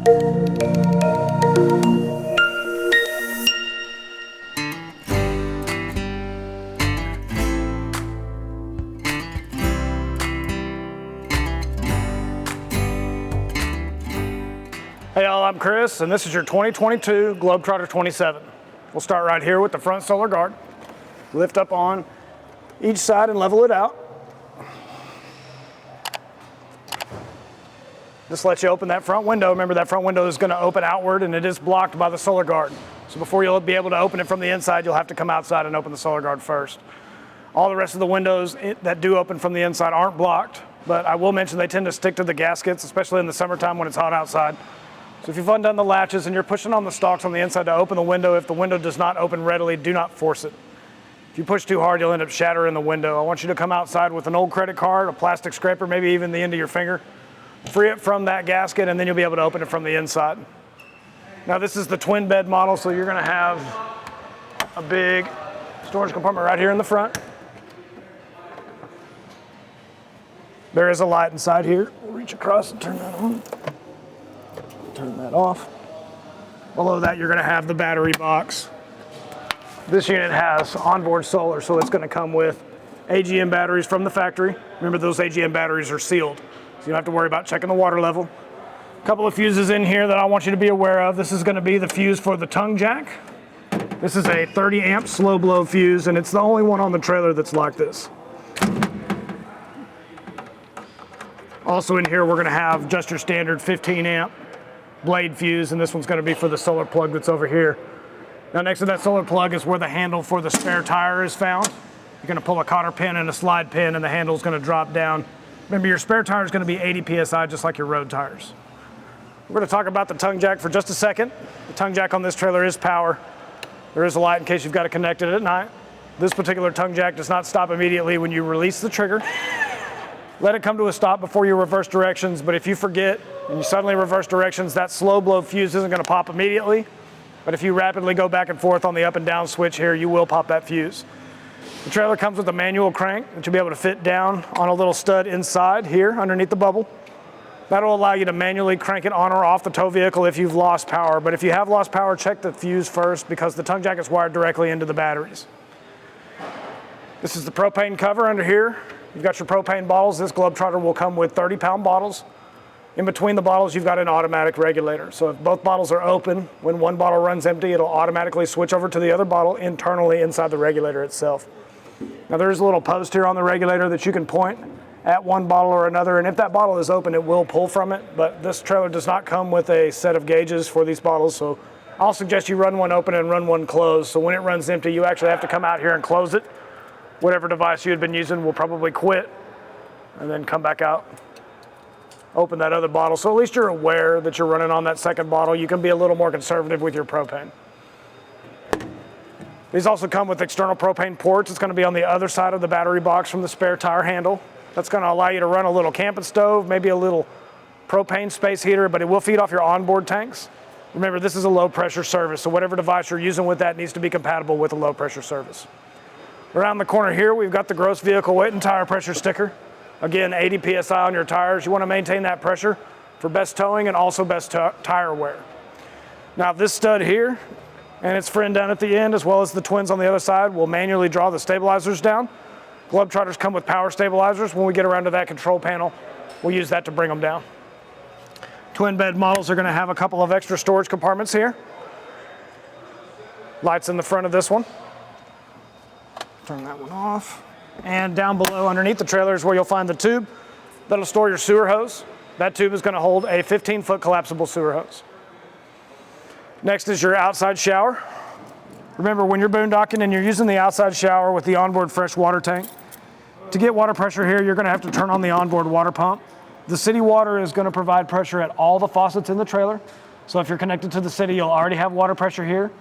Hey y'all, I'm Chris, and this is your 2022 Globetrotter 27. We'll start right here with the front solar guard. Lift up on each side and level it out. Just let you open that front window. Remember, that front window is going to open outward, and it is blocked by the solar guard. So before you'll be able to open it from the inside, you'll have to come outside and open the solar guard first. All the rest of the windows that do open from the inside aren't blocked, but I will mention they tend to stick to the gaskets, especially in the summertime when it's hot outside. So if you've undone the latches and you're pushing on the stalks on the inside to open the window, if the window does not open readily, do not force it. If you push too hard, you'll end up shattering the window. I want you to come outside with an old credit card, a plastic scraper, maybe even the end of your finger. Free it from that gasket, and then you'll be able to open it from the inside. Now this is the twin bed model, so you're gonna have a big storage compartment right here in the front. There is a light inside here. We'll reach across and turn that on. Turn that off. Below that, you're going to have the battery box. This unit has onboard solar, so it's going to come with AGM batteries from the factory. Remember, those AGM batteries are sealed, so you don't have to worry about checking the water level. A couple of fuses in here that I want you to be aware of. This is going to be the fuse for the tongue jack. This is a 30 amp slow blow fuse, and it's the only one on the trailer that's like this. Also in here, we're going to have just your standard 15 amp blade fuse, and this one's going to be for the solar plug that's over here. Now next to that solar plug is where the handle for the spare tire is found. You're going to pull a cotter pin and a slide pin, and the handle is going to drop down. Remember, your spare tire is going to be 80 psi, just like your road tires. We're going to talk about the tongue jack for just a second. The tongue jack on this trailer is power. There is a light in case you've got to connect it at night. This particular tongue jack does not stop immediately when you release the trigger. Let it come to a stop before you reverse directions, but if you forget and you suddenly reverse directions, that slow blow fuse isn't going to pop immediately. But if you rapidly go back and forth on the up and down switch here, you will pop that fuse. The trailer comes with a manual crank that you'll be able to fit down on a little stud inside here underneath the bubble. That'll allow you to manually crank it on or off the tow vehicle if you've lost power. But if you have lost power, check the fuse first, because the tongue jack is wired directly into the batteries. This is the propane cover under here. You've got your propane bottles. This Globetrotter will come with 30-pound bottles. In between the bottles, you've got an automatic regulator. So if both bottles are open, when one bottle runs empty, it'll automatically switch over to the other bottle internally inside the regulator itself. Now there's a little post here on the regulator that you can point at one bottle or another, and if that bottle is open, it will pull from it, but this trailer does not come with a set of gauges for these bottles, so I'll suggest you run one open and run one closed. So when it runs empty, you actually have to come out here and close it. Whatever device you had been using will probably quit, and then come back out, open that other bottle. So at least you're aware that you're running on that second bottle. You can be a little more conservative with your propane. These also come with external propane ports. It's going to be on the other side of the battery box from the spare tire handle. That's going to allow you to run a little camping stove, maybe a little propane space heater, but it will feed off your onboard tanks. Remember, this is a low pressure service, so whatever device you're using with that needs to be compatible with a low pressure service. Around the corner here, we've got the gross vehicle weight and tire pressure sticker. Again, 80 psi on your tires. You want to maintain that pressure for best towing and also best tire wear. Now this stud here and its friend down at the end, as well as the twins on the other side, will manually draw the stabilizers down. Globetrotters come with power stabilizers. When we get around to that control panel, we'll use that to bring them down. Twin bed models are going to have a couple of extra storage compartments here. Lights in the front of this one. Turn that one off. And down below underneath the trailer is where you'll find the tube that'll store your sewer hose. That tube is going to hold a 15-foot collapsible sewer hose. Next is your outside shower. Remember, when you're boondocking and you're using the outside shower with the onboard fresh water tank, to get water pressure here, you're going to have to turn on the onboard water pump. The city water is going to provide pressure at all the faucets in the trailer. So if you're connected to the city, you'll already have water pressure here.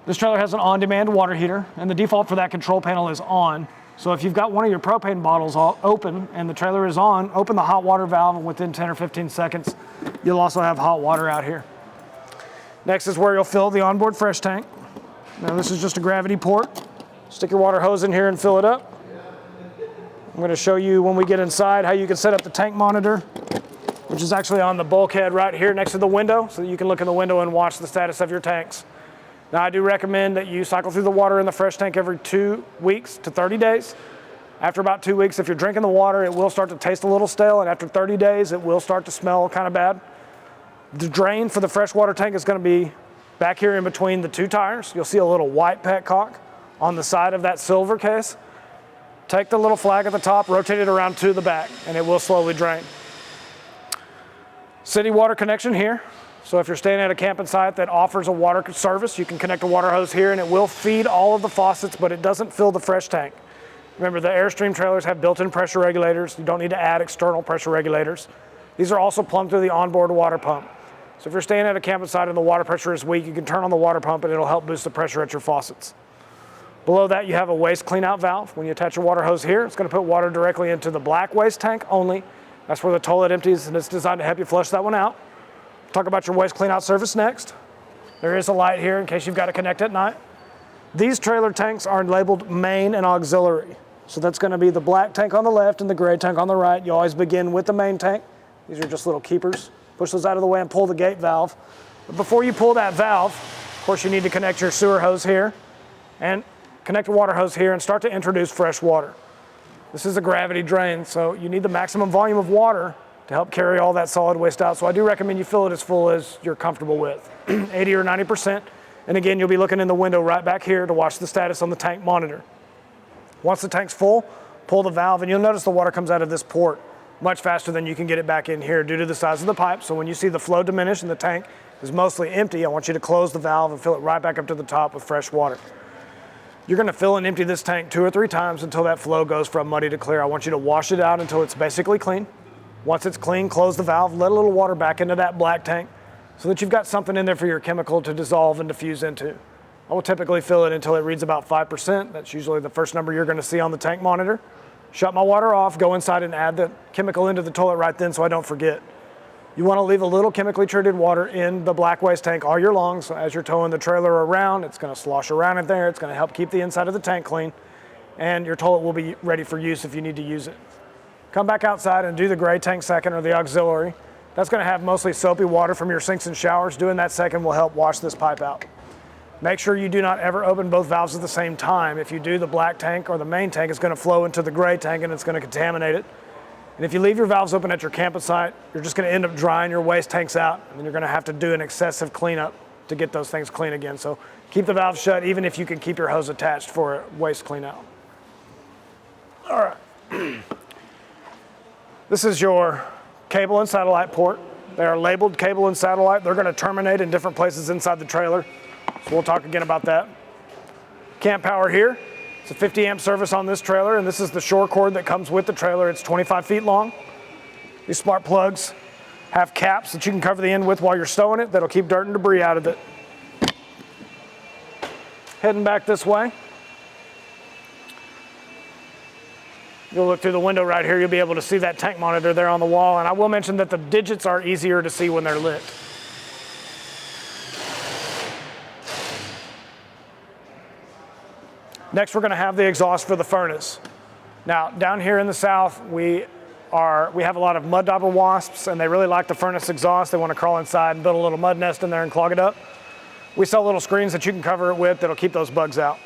This trailer has an on-demand water heater, and the default for that control panel is on. So if you've got one of your propane bottles all open and the trailer is on, open the hot water valve, and within 10 or 15 seconds, you'll also have hot water out here. Next is where you'll fill the onboard fresh tank. Now this is just a gravity port. Stick your water hose in here and fill it up. I'm going to show you when we get inside how you can set up the tank monitor which is actually on the bulkhead right here next to the window, so that you can look in the window and watch the status of your tanks. Now, I do recommend that you cycle through the water in the fresh tank every 2 weeks to 30 days. After about 2 weeks, if you're drinking the water, it will start to taste a little stale, and after 30 days, it will start to smell kind of bad. The drain for the freshwater tank is going to be back here in between the 2 tires. You'll see a little white petcock on the side of that silver case. Take the little flag at the top, rotate it around to the back, and it will slowly drain. City water connection here. So if you're staying at a camping site that offers a water service, you can connect a water hose here, and it will feed all of the faucets, but it doesn't fill the fresh tank. Remember, the Airstream trailers have built-in pressure regulators. You don't need to add external pressure regulators. These are also plumbed through the onboard water pump. So if you're staying at a camping site and the water pressure is weak, you can turn on the water pump and it'll help boost the pressure at your faucets. Below that, you have a waste cleanout valve. When you attach your water hose here, it's going to put water directly into the black waste tank only. That's where the toilet empties, and it's designed to help you flush that one out. Talk about your waste cleanout service next. There is a light here in case you've got to connect at night. These trailer tanks are labeled main and auxiliary. So that's going to be the black tank on the left and the gray tank on the right. You always begin with the main tank. These are just little keepers. Push those out of the way and pull the gate valve. But before you pull that valve, of course, you need to connect your sewer hose here and connect a water hose here and start to introduce fresh water. This is a gravity drain, so you need the maximum volume of water to help carry all that solid waste out. So I do recommend you fill it as full as you're comfortable with, 80 or 90%. And again, you'll be looking in the window right back here to watch the status on the tank monitor. Once the tank's full, pull the valve, and you'll notice the water comes out of this port much faster than you can get it back in here due to the size of the pipe. So when you see the flow diminish and the tank is mostly empty, I want you to close the valve and fill it right back up to the top with fresh water. You're going to fill and empty this tank 2 or 3 times until that flow goes from muddy to clear. I want you to wash it out until it's basically clean. Once it's clean, close the valve, let a little water back into that black tank so that you've got something in there for your chemical to dissolve and diffuse into. I will typically fill it until it reads about 5%. That's usually the first number you're going to see on the tank monitor. Shut my water off, go inside and add the chemical into the toilet right then so I don't forget. You want to leave a little chemically treated water in the black waste tank all year long, so as you're towing the trailer around, it's going to slosh around in there, it's going to help keep the inside of the tank clean, and your toilet will be ready for use if you need to use it. Come back outside and do the gray tank second, or the auxiliary. That's going to have mostly soapy water from your sinks and showers. Doing that second will help wash this pipe out. Make sure you do not ever open both valves at the same time. If you do, the black tank or the main tank is going to flow into the gray tank and it's going to contaminate it. And if you leave your valves open at your campsite, you're just going to end up drying your waste tanks out, and then you're going to have to do an excessive cleanup to get those things clean again. So keep the valves shut, even if you can keep your hose attached for a waste clean out. All right. This is your cable and satellite port. They are labeled cable and satellite. They're going to terminate in different places inside the trailer. So we'll talk again about that. Camp power here. It's a 50 amp service on this trailer, and this is the shore cord that comes with the trailer. It's 25 feet long. These smart plugs have caps that you can cover the end with while you're stowing it. That'll keep dirt and debris out of it. Heading back this way. You'll look through the window right here. You'll be able to see that tank monitor there on the wall. And I will mention that the digits are easier to see when they're lit. Next, we're going to have the exhaust for the furnace. Now, down here in the south, we have a lot of mud dauber wasps, and they really like the furnace exhaust. They want to crawl inside and build a little mud nest in there and clog it up. We sell little screens that you can cover it with that'll keep those bugs out.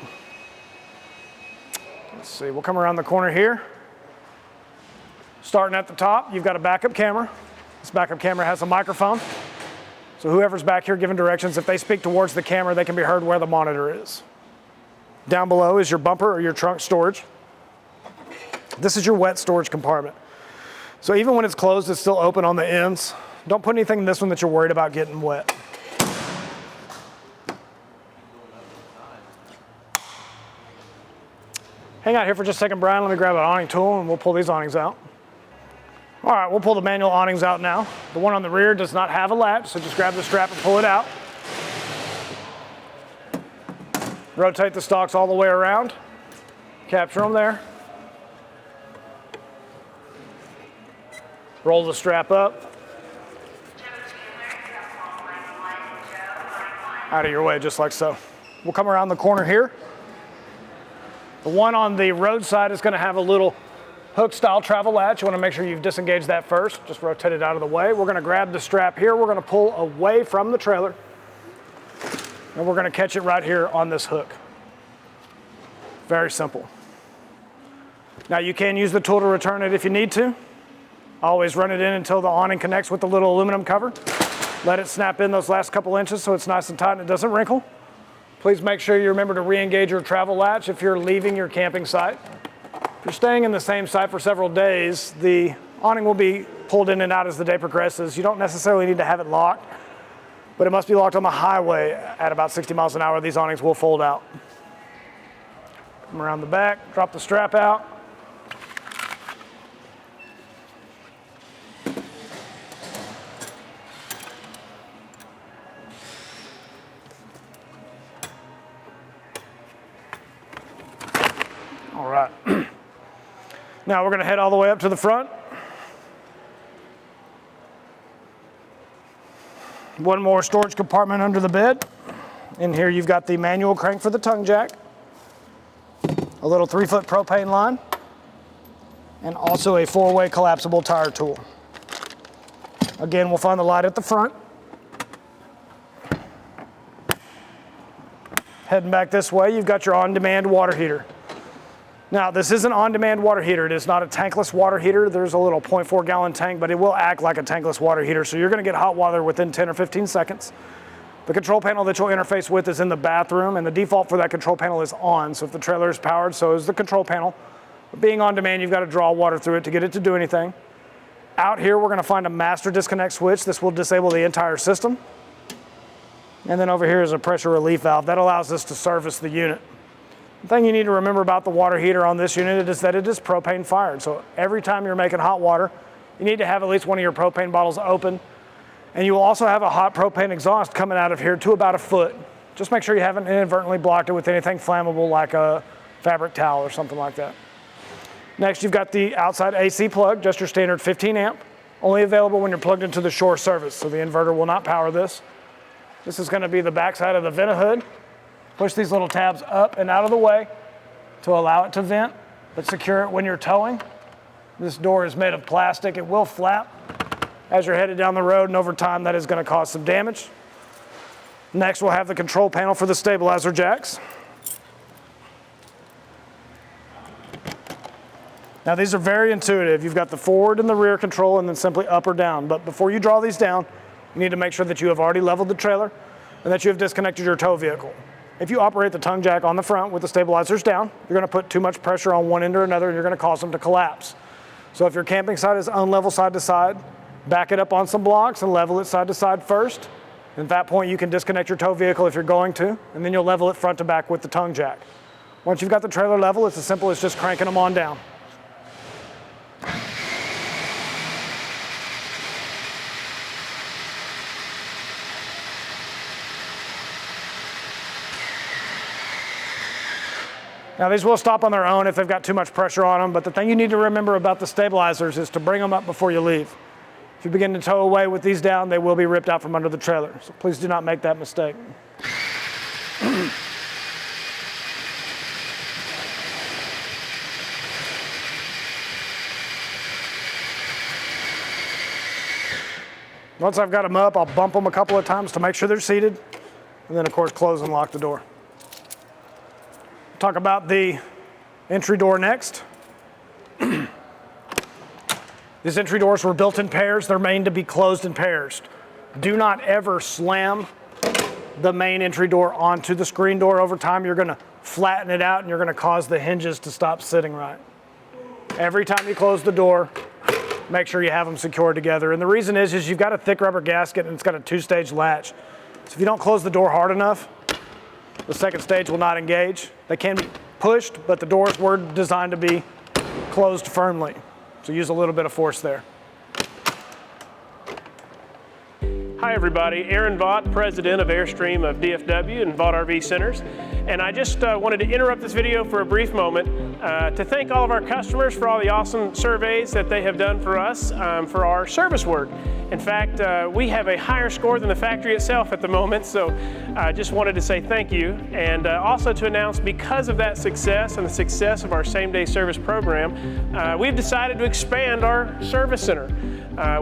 Let's see, we'll come around the corner here. Starting at the top, you've got a backup camera. This backup camera has a microphone. So whoever's back here giving directions, if they speak towards the camera, they can be heard where the monitor is. Down below is your bumper or your trunk storage. This is your wet storage compartment. So even when it's closed, it's still open on the ends. Don't put anything in this one that you're worried about getting wet. Hang out here for just a second, Brian. Let me grab an awning tool and we'll pull these awnings out. All right, we'll pull the manual awnings out now. The one on the rear does not have a latch, so just grab the strap and pull it out. Rotate the stalks all the way around. Capture them there. Roll the strap up. Out of your way, just like so. We'll come around the corner here. The one on the road side is going to have a little hook style travel latch. You want to make sure you've disengaged that first. Just rotate it out of the way. We're going to grab the strap here. We're going to pull away from the trailer. And we're going to catch it right here on this hook. Very simple. Now you can use the tool to return it if you need to. Always run it in until the awning connects with the little aluminum cover. Let it snap in those last couple inches so it's nice and tight and it doesn't wrinkle. Please make sure you remember to re-engage your travel latch if you're leaving your camping site. If you're staying in the same site for several days, the awning will be pulled in and out as the day progresses. You don't necessarily need to have it locked, but it must be locked on the highway at about 60 miles an hour. These awnings will fold out. Come around the back, drop the strap out. All right. Now we're going to head all the way up to the front. One more storage compartment under the bed. In here you've got the manual crank for the tongue jack, a little 3-foot propane line, and also a 4-way collapsible tire tool. Again, we'll find the light at the front. Heading back this way, you've got your on-demand water heater. Now, this is an on-demand water heater. It is not a tankless water heater. There's a little 0.4 gallon tank, but it will act like a tankless water heater. So you're gonna get hot water within 10 or 15 seconds. The control panel that you'll interface with is in the bathroom, and the default for that control panel is on. So if the trailer is powered, so is the control panel. But being on demand, you've got to draw water through it to get it to do anything. Out here, we're gonna find a master disconnect switch. This will disable the entire system. And then over here is a pressure relief valve. That allows us to service the unit. The thing you need to remember about the water heater on this unit is that it is propane fired. So every time you're making hot water, you need to have at least one of your propane bottles open. And you will also have a hot propane exhaust coming out of here to about 1 foot. Just make sure you haven't inadvertently blocked it with anything flammable like a fabric towel or something like that. Next, you've got the outside AC plug, just your standard 15 amp, only available when you're plugged into the shore service. So the inverter will not power this. This is going to be the backside of the vent hood. Push these little tabs up and out of the way to allow it to vent, but secure it when you're towing. This door is made of plastic. It will flap as you're headed down the road, and over time that is going to cause some damage. Next, we'll have the control panel for the stabilizer jacks. Now these are very intuitive. You've got the forward and the rear control and then simply up or down. But before you draw these down, you need to make sure that you have already leveled the trailer and that you have disconnected your tow vehicle. If you operate the tongue jack on the front with the stabilizers down, you're going to put too much pressure on one end or another and you're going to cause them to collapse. So if your camping site is unlevel side to side, back it up on some blocks and level it side to side first. And at that point you can disconnect your tow vehicle if you're going to, and then you'll level it front to back with the tongue jack. Once you've got the trailer level, it's as simple as just cranking them on down. Now these will stop on their own if they've got too much pressure on them, but the thing you need to remember about the stabilizers is to bring them up before you leave. If you begin to tow away with these down, they will be ripped out from under the trailer. So please do not make that mistake. Once I've got them up, I'll bump them a couple of times to make sure they're seated, and then of course close and lock the door. Talk about the entry door next. These entry doors were built in pairs. They're made to be closed in pairs. Do not ever slam the main entry door onto the screen door. Over time, you're gonna flatten it out and you're gonna cause the hinges to stop sitting right. Every time you close the door, make sure you have them secured together. And the reason is you've got a thick rubber gasket and it's got a 2-stage latch. So if you don't close the door hard enough, the second stage will not engage. They can be pushed, but the doors were designed to be closed firmly. So use a little bit of force there. Hi everybody, Aaron Hvac, President of Airstream of DFW and Hvac RV Centers. And I just wanted to interrupt this video for a brief moment to thank all of our customers for all the awesome surveys that they have done for us for our service work. In fact, we have a higher score than the factory itself at the moment, so I just wanted to say thank you, and also to announce, because of that success and the success of our same-day service program, we've decided to expand our service center.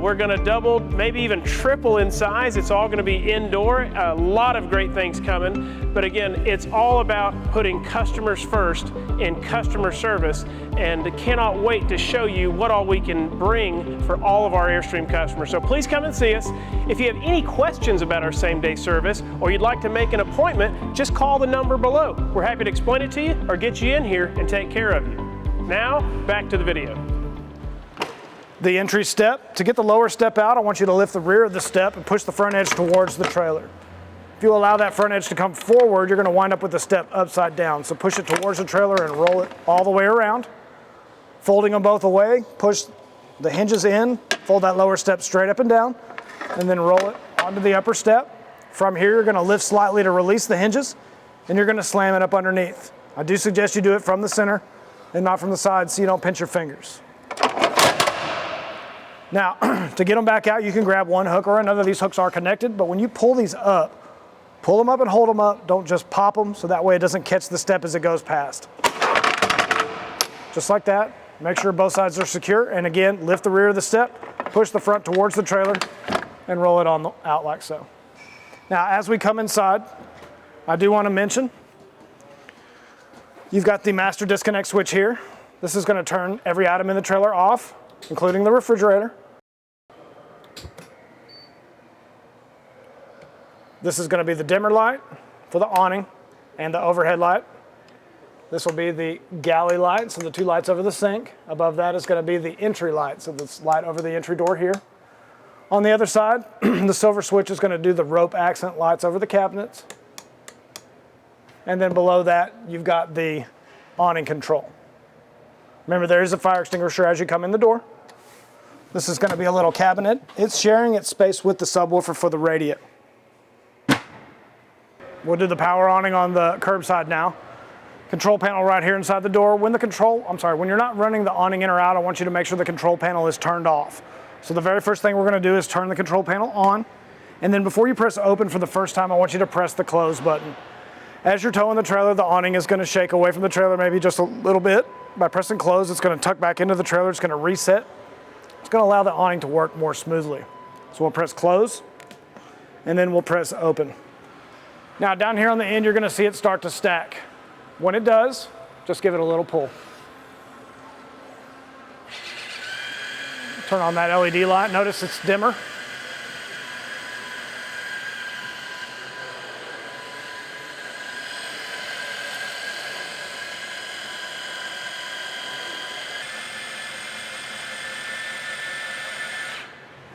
We're going to double, maybe even triple in size. It's all going to be indoor. A lot of great things coming, but again, it's all about putting customers first in customer service, and cannot wait to show you what all we can bring for all of our Airstream customers. So please come and see us. If you have any questions about our same-day service, or you'd like to make an appointment, just call the number below. We're happy to explain it to you or get you in here and take care of you. Now, back to the video. The entry step. To get the lower step out, I want you to lift the rear of the step and push the front edge towards the trailer. If you allow that front edge to come forward, you're going to wind up with the step upside down. So push it towards the trailer and roll it all the way around. Folding them both away, push the hinges in, fold that lower step straight up and down, and then roll it onto the upper step. From here, you're going to lift slightly to release the hinges, and you're going to slam it up underneath. I do suggest you do it from the center and not from the side so you don't pinch your fingers. Now, to get them back out, you can grab one hook or another. These hooks are connected, but when you pull these up, pull them up and hold them up. Don't just pop them, so that way it doesn't catch the step as it goes past. Just like that. Make sure both sides are secure, and again, lift the rear of the step, push the front towards the trailer, and roll it out like so. Now, as we come inside, I do want to mention, you've got the master disconnect switch here. This is going to turn every item in the trailer off, including the refrigerator. This is going to be the dimmer light for the awning and the overhead light. This will be the galley light, so the two lights over the sink. Above that is going to be the entry light, so this light over the entry door here. On the other side, the silver switch is going to do the rope accent lights over the cabinets. And then below that, you've got the awning control. Remember, there is a fire extinguisher as you come in the door. This is going to be a little cabinet. It's sharing its space with the subwoofer for the radio. We'll do the power awning on the curbside now. Control panel right here inside the door. When you're not running the awning in or out, I want you to make sure the control panel is turned off. So the very first thing we're going to do is turn the control panel on. And then before you press open for the first time, I want you to press the close button. As you're towing the trailer, the awning is going to shake away from the trailer maybe just a little bit. By pressing close, it's going to tuck back into the trailer. It's going to reset. It's going to allow the awning to work more smoothly. So we'll press close, and then we'll press open. Now down here on the end, you're going to see it start to stack. When it does, just give it a little pull. Turn on that LED light. Notice it's dimmer.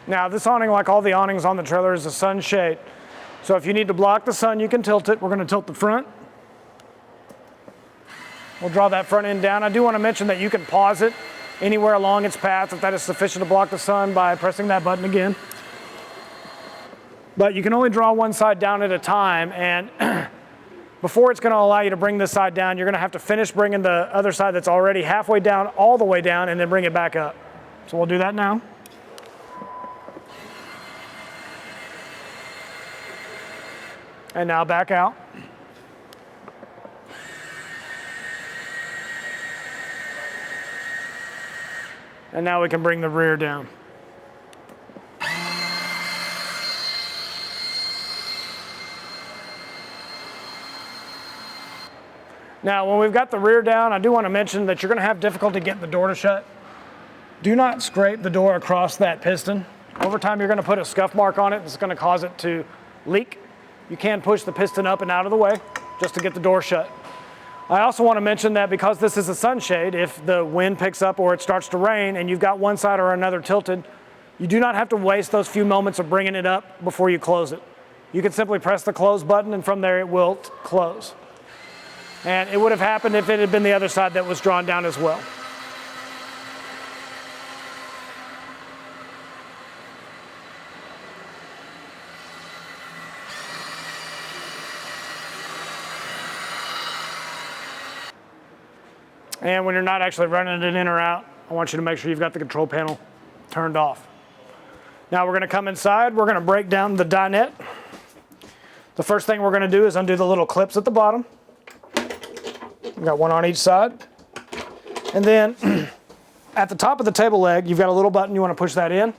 Now this awning, like all the awnings on the trailer, is a sunshade. So if you need to block the sun, you can tilt it. We're going to tilt the front. We'll draw that front end down. I do want to mention that you can pause it anywhere along its path if that is sufficient to block the sun by pressing that button again. But you can only draw one side down at a time, and before it's going to allow you to bring this side down, you're going to have to finish bringing the other side that's already halfway down all the way down, and then bring it back up. So we'll do that now. And now back out. And now we can bring the rear down. Now, when we've got the rear down, I do want to mention that you're going to have difficulty getting the door to shut. Do not scrape the door across that piston. Over time, you're going to put a scuff mark on it. It's going to cause it to leak. You can push the piston up and out of the way just to get the door shut. I also want to mention that because this is a sunshade, if the wind picks up or it starts to rain and you've got one side or another tilted, you do not have to waste those few moments of bringing it up before you close it. You can simply press the close button, and from there it will close. And it would have happened if it had been the other side that was drawn down as well. And when you're not actually running it in or out, I want you to make sure you've got the control panel turned off. Now we're going to come inside. We're going to break down the dinette. The first thing we're going to do is undo the little clips at the bottom. We've got one on each side. And then at the top of the table leg, you've got a little button. You want to push that in.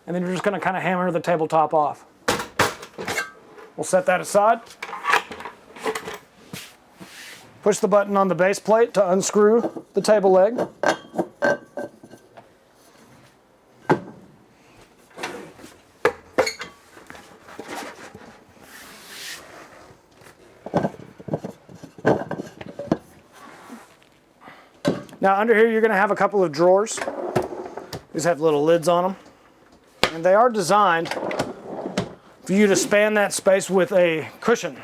And then you're just going to kind of hammer the tabletop off. We'll set that aside. Push the button on the base plate to unscrew the table leg. Now under here you're going to have a couple of drawers. These have little lids on them. And they are designed for you to span that space with a cushion.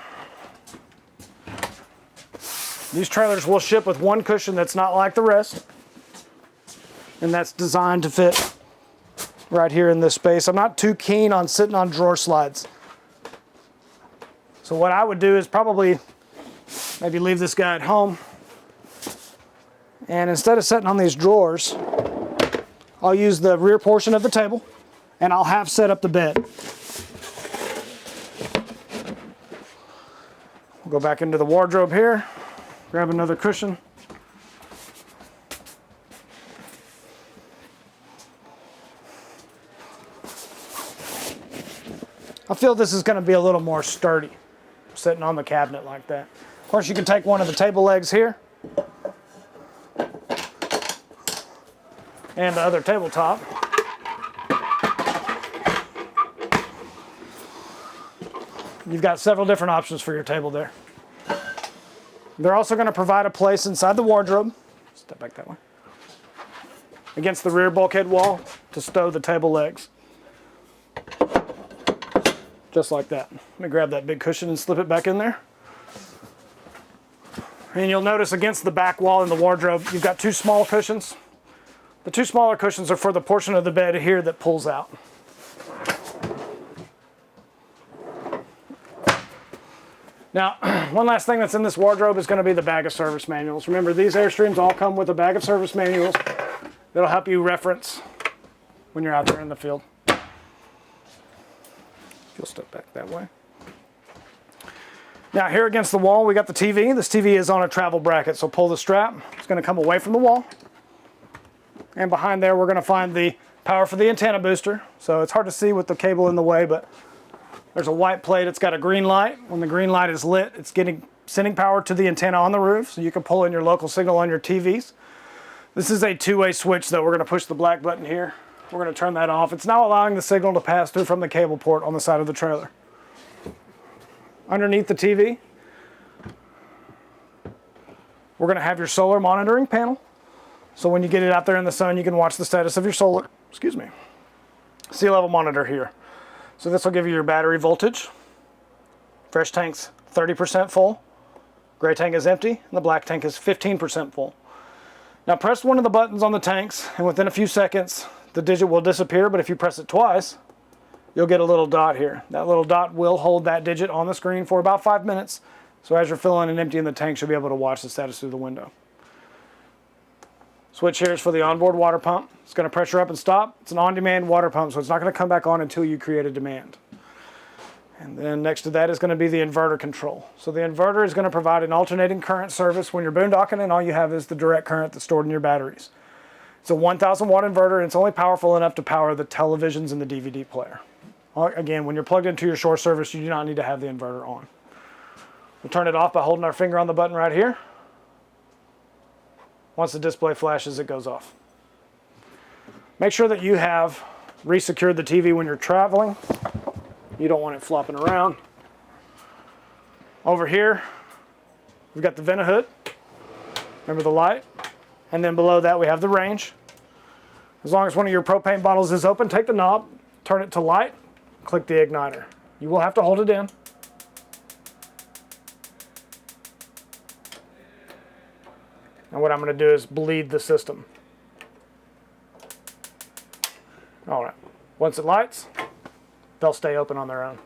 These trailers will ship with one cushion that's not like the rest. And that's designed to fit right here in this space. I'm not too keen on sitting on drawer slides. So what I would do is probably maybe leave this guy at home. And instead of sitting on these drawers, I'll use the rear portion of the table and I'll half set up the bed. We'll go back into the wardrobe here, grab another cushion. I feel this is going to be a little more sturdy, sitting on the cabinet like that. Of course, you can take one of the table legs here and the other tabletop. You've got several different options for your table there. They're also going to provide a place inside the wardrobe, step back that way, against the rear bulkhead wall to stow the table legs. Just like that. Let me grab that big cushion and slip it back in there. And you'll notice against the back wall in the wardrobe, you've got two small cushions. The two smaller cushions are for the portion of the bed here that pulls out. Now, one last thing that's in this wardrobe is going to be the bag of service manuals. Remember, these Airstreams all come with a bag of service manuals that'll help you reference when you're out there in the field. If you'll step back that way. Now, here against the wall, we got the TV. This TV is on a travel bracket, so pull the strap. It's going to come away from the wall. And behind there, we're going to find the power for the antenna booster. So it's hard to see with the cable in the way, but there's a white plate. It's got a green light. When the green light is lit, it's sending power to the antenna on the roof, so you can pull in your local signal on your TVs. This is a two-way switch, though. We're going to push the black button here. We're going to turn that off. It's now allowing the signal to pass through from the cable port on the side of the trailer. Underneath the TV, we're going to have your solar monitoring panel. So when you get it out there in the sun, you can watch the status of your solar, sea level monitor here. So this will give you your battery voltage. Fresh tank's 30% full. Gray tank is empty, and the black tank is 15% full. Now press one of the buttons on the tanks, and within a few seconds, the digit will disappear, but if you press it twice, you'll get a little dot here. That little dot will hold that digit on the screen for about 5 minutes. So as you're filling and emptying the tanks, you'll be able to watch the status through the window. Switch here is for the onboard water pump. It's going to pressure up and stop. It's an on-demand water pump, so it's not going to come back on until you create a demand. And then next to that is going to be the inverter control. So the inverter is going to provide an alternating current service when you're boondocking, and all you have is the direct current that's stored in your batteries. It's a 1,000 watt inverter, and it's only powerful enough to power the televisions and the DVD player. Again, when you're plugged into your shore service, you do not need to have the inverter on. We'll turn it off by holding our finger on the button right here. Once the display flashes, it goes off. Make sure that you have resecured the TV when you're traveling. You don't want it flopping around. Over here, we've got the vent-a-hood. Remember the light? And then below that, we have the range. As long as one of your propane bottles is open, take the knob, turn it to light, click the igniter. You will have to hold it in. And what I'm going to do is bleed the system. All right. Once it lights, they'll stay open on their own.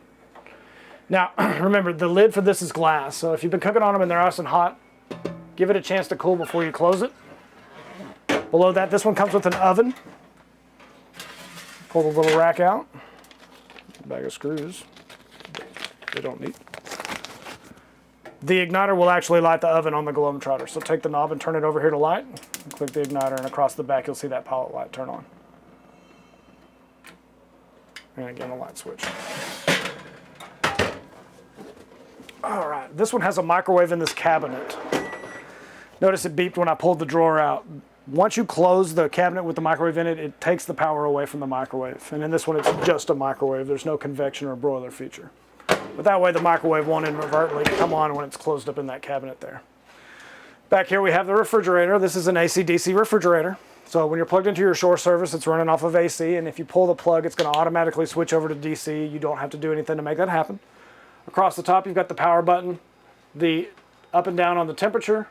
Now, remember, the lid for this is glass. So if you've been cooking on them and they're nice and hot, give it a chance to cool before you close it. Below that, this one comes with an oven. Pull the little rack out. Bag of screws. They don't need. The igniter will actually light the oven on the Globetrotter. So take the knob and turn it over here to light. Click the igniter, and across the back you'll see that pilot light turn on. And again, the light switch. All right, this one has a microwave in this cabinet. Notice it beeped when I pulled the drawer out. Once you close the cabinet with the microwave in it, it takes the power away from the microwave. And in this one, it's just a microwave. There's no convection or broiler feature. But that way the microwave won't inadvertently come on when it's closed up in that cabinet there. Back here we have the refrigerator. This is an AC/DC refrigerator. So when you're plugged into your shore service, it's running off of AC, and if you pull the plug, it's going to automatically switch over to DC. You don't have to do anything to make that happen. Across the top, you've got the power button, the up and down on the temperature.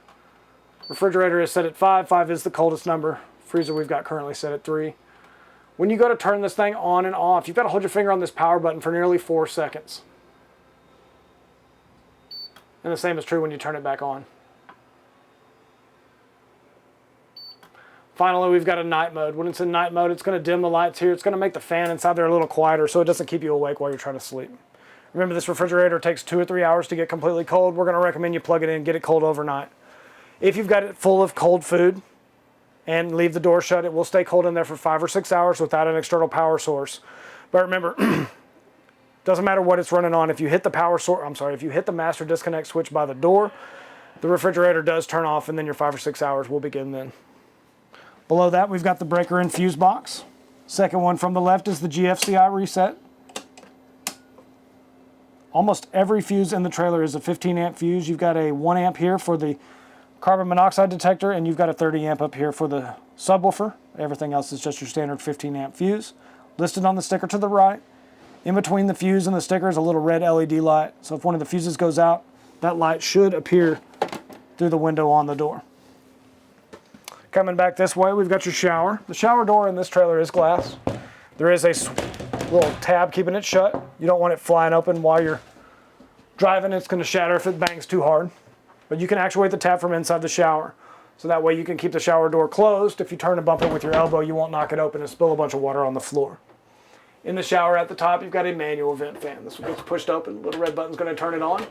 Refrigerator is set at 5. 5 is the coldest number. Freezer we've got currently set at 3. When you go to turn this thing on and off, you've got to hold your finger on this power button for nearly 4 seconds. And the same is true when you turn it back on. Finally, we've got a night mode. When it's in night mode, it's going to dim the lights here. It's going to make the fan inside there a little quieter so it doesn't keep you awake while you're trying to sleep. Remember, this refrigerator takes 2 or 3 hours to get completely cold. We're going to recommend you plug it in and get it cold overnight. If you've got it full of cold food and leave the door shut, it will stay cold in there for 5 or 6 hours without an external power source. But remember, doesn't matter what it's running on. If you hit the power source, if you hit the master disconnect switch by the door, the refrigerator does turn off, and then your 5 or 6 hours will begin then. Below that, we've got the breaker and fuse box. Second one from the left is the GFCI reset. Almost every fuse in the trailer is a 15 amp fuse. You've got a 1 amp here for the carbon monoxide detector, and you've got a 30 amp up here for the subwoofer. Everything else is just your standard 15 amp fuse. Listed on the sticker to the right. In between the fuse and the sticker is a little red LED light. So if one of the fuses goes out, that light should appear through the window on the door. Coming back this way, we've got your shower. The shower door in this trailer is glass. There is a little tab keeping it shut. You don't want it flying open while you're driving. It's going to shatter if it bangs too hard. But you can actuate the tab from inside the shower. So that way you can keep the shower door closed. If you turn and bump it with your elbow, you won't knock it open and spill a bunch of water on the floor. In the shower at the top, you've got a manual vent fan. This one gets pushed open. Little red button's going to turn it on.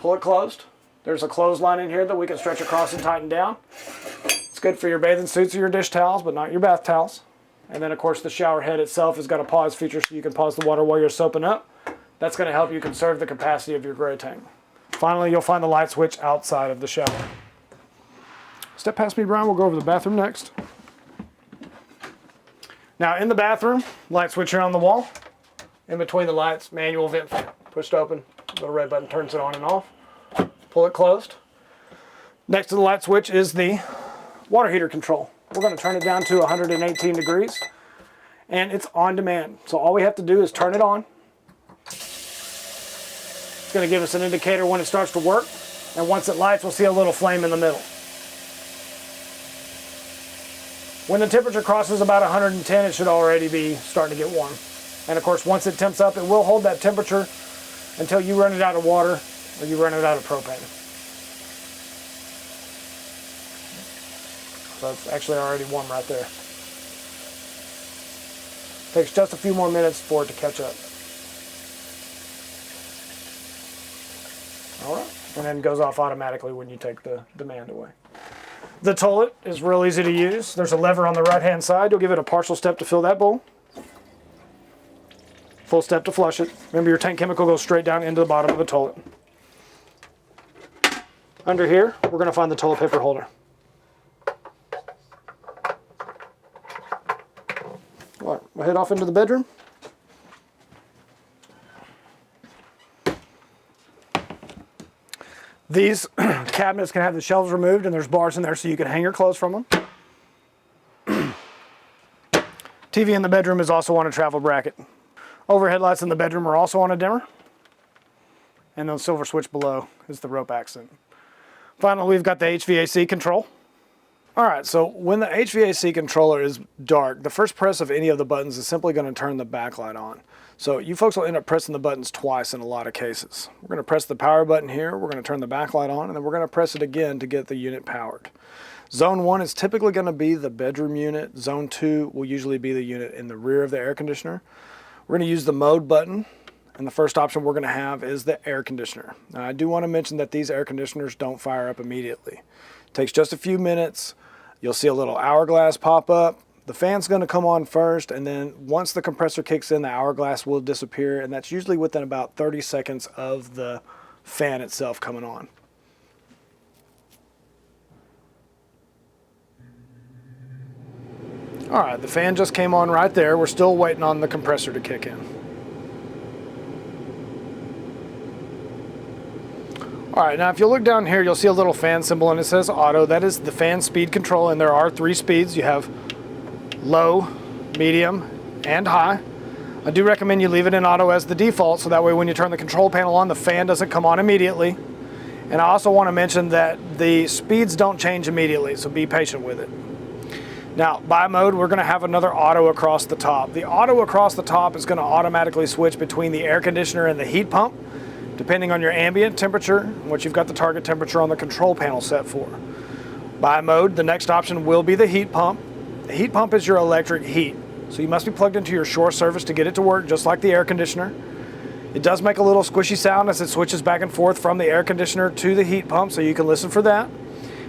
Pull it closed. There's a clothesline in here that we can stretch across and tighten down. It's good for your bathing suits or your dish towels, but not your bath towels. And then, of course, the shower head itself has got a pause feature so you can pause the water while you're soaping up. That's going to help you conserve the capacity of your gray tank. Finally, you'll find the light switch outside of the shower. Step past me, Brian. We'll go over the bathroom next. Now, in the bathroom, light switch here on the wall. In between the lights, manual vent fan. Pushed open, little red button turns it on and off. Pull it closed. Next to the light switch is the water heater control. We're going to turn it down to 118 degrees, and it's on demand. So all we have to do is turn it on. It's going to give us an indicator when it starts to work, and once it lights, we'll see a little flame in the middle. When the temperature crosses about 110, it should already be starting to get warm. And of course, once it temps up, it will hold that temperature until you run it out of water or you run it out of propane. So it's actually already warm right there. Takes just a few more minutes for it to catch up. All right, and then goes off automatically when you take the demand away. The toilet is real easy to use. There's a lever on the right-hand side. You'll give it a partial step to fill that bowl. Full step to flush it. Remember, your tank chemical goes straight down into the bottom of the toilet. Under here, we're going to find the toilet paper holder. All right, we'll head off into the bedroom. These cabinets can have the shelves removed, and there's bars in there so you can hang your clothes from them. TV in the bedroom is also on a travel bracket. Overhead lights in the bedroom are also on a dimmer. And the silver switch below is the rope accent. Finally, we've got the HVAC control. All right, so when the HVAC controller is dark, the first press of any of the buttons is simply going to turn the backlight on. So you folks will end up pressing the buttons twice in a lot of cases. We're going to press the power button here, we're going to turn the backlight on, and then we're going to press it again to get the unit powered. Zone 1 is typically going to be the bedroom unit. Zone 2 will usually be the unit in the rear of the air conditioner. We're going to use the mode button, and the first option we're going to have is the air conditioner. Now, I do want to mention that these air conditioners don't fire up immediately. It takes just a few minutes. You'll see a little hourglass pop up. The fan's going to come on first, and then once the compressor kicks in, the hourglass will disappear, and that's usually within about 30 seconds of the fan itself coming on. All right, the fan just came on right there. We're still waiting on the compressor to kick in. All right, now if you look down here, you'll see a little fan symbol and it says auto. That is the fan speed control, and there are 3 speeds. You have low, medium, and high. I do recommend you leave it in auto as the default, so that way when you turn the control panel on, the fan doesn't come on immediately. And I also want to mention that the speeds don't change immediately, so be patient with it. Now, by mode, we're going to have another auto across the top. The auto across the top is going to automatically switch between the air conditioner and the heat pump, depending on your ambient temperature and what you've got the target temperature on the control panel set for. By mode, the next option will be the heat pump. The heat pump is your electric heat, so you must be plugged into your shore service to get it to work, just like the air conditioner. It does make a little squishy sound as it switches back and forth from the air conditioner to the heat pump, so you can listen for that.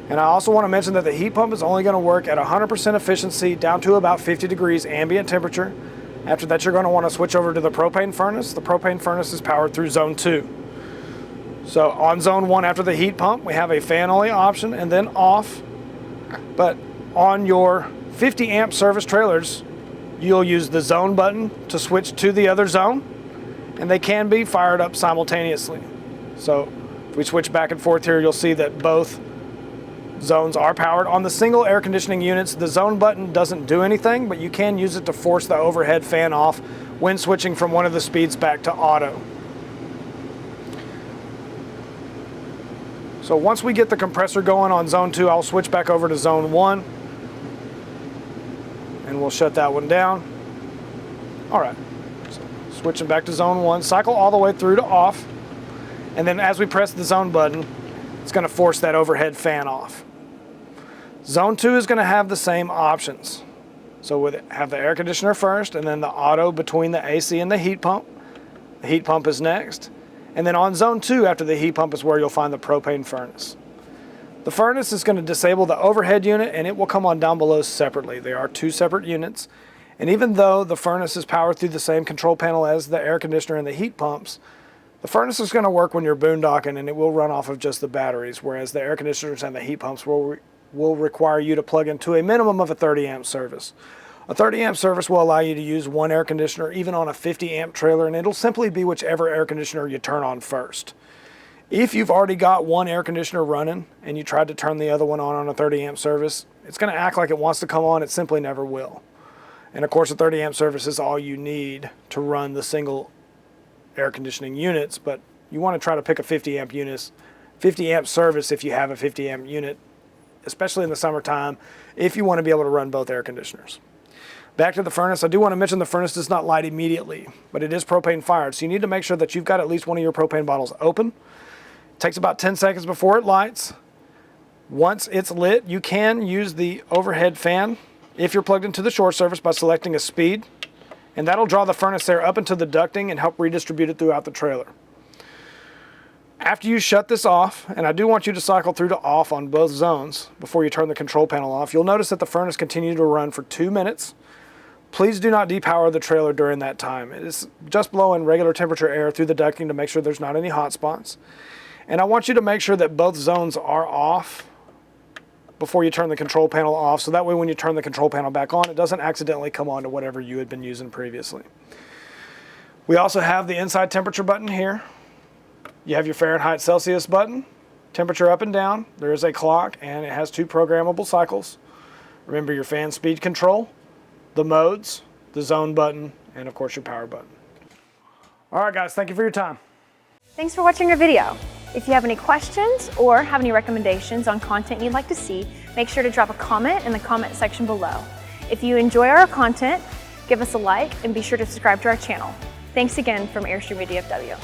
And I also want to mention that the heat pump is only going to work at 100% efficiency down to about 50 degrees ambient temperature. After that, you're going to want to switch over to the propane furnace. The propane furnace is powered through zone 2. So on zone 1 after the heat pump, we have a fan only option and then off. But on your 50 amp service trailers, you'll use the zone button to switch to the other zone, and they can be fired up simultaneously. So if we switch back and forth here, you'll see that both zones are powered. On the single air conditioning units, the zone button doesn't do anything, but you can use it to force the overhead fan off when switching from one of the speeds back to auto. So once we get the compressor going on zone 2, I'll switch back over to zone 1, and we'll shut that one down. All right, so switching back to zone 1, cycle all the way through to off, and then as we press the zone button, it's going to force that overhead fan off. Zone 2 is going to have the same options. So we'll have the air conditioner first, and then the auto between the AC and the heat pump. The heat pump is next. And then on zone 2 after the heat pump is where you'll find the propane furnace. The furnace is going to disable the overhead unit, and it will come on down below separately. They are 2 separate units. And even though the furnace is powered through the same control panel as the air conditioner and the heat pumps, the furnace is going to work when you're boondocking, and it will run off of just the batteries, whereas the air conditioners and the heat pumps will require you to plug into a minimum of a 30 amp service. A 30 amp service will allow you to use one air conditioner even on a 50 amp trailer, and it'll simply be whichever air conditioner you turn on first. If you've already got one air conditioner running and you tried to turn the other one on a 30 amp service, it's going to act like it wants to come on. It simply never will. And of course, a 30 amp service is all you need to run the single air conditioning units, but you want to try to pick a 50 amp service if you have a 50 amp unit, especially in the summertime, if you want to be able to run both air conditioners. Back to the furnace, I do want to mention the furnace does not light immediately, but it is propane fired, so you need to make sure that you've got at least one of your propane bottles open. It takes about 10 seconds before it lights. Once it's lit, you can use the overhead fan if you're plugged into the shore service by selecting a speed, and that'll draw the furnace air up into the ducting and help redistribute it throughout the trailer. After you shut this off, and I do want you to cycle through to off on both zones before you turn the control panel off, you'll notice that the furnace continued to run for 2 minutes. Please do not depower the trailer during that time. It is just blowing regular temperature air through the ducting to make sure there's not any hot spots. And I want you to make sure that both zones are off before you turn the control panel off, so that way when you turn the control panel back on, it doesn't accidentally come on to whatever you had been using previously. We also have the inside temperature button here. You have your Fahrenheit Celsius button, temperature up and down. There is a clock, and it has 2 programmable cycles. Remember your fan speed control, the modes, the zone button, and of course your power button. All right guys, thank you for your time. Thanks for watching our video. If you have any questions or have any recommendations on content you'd like to see, make sure to drop a comment in the comment section below. If you enjoy our content, give us a like and be sure to subscribe to our channel. Thanks again from Airstream DFW.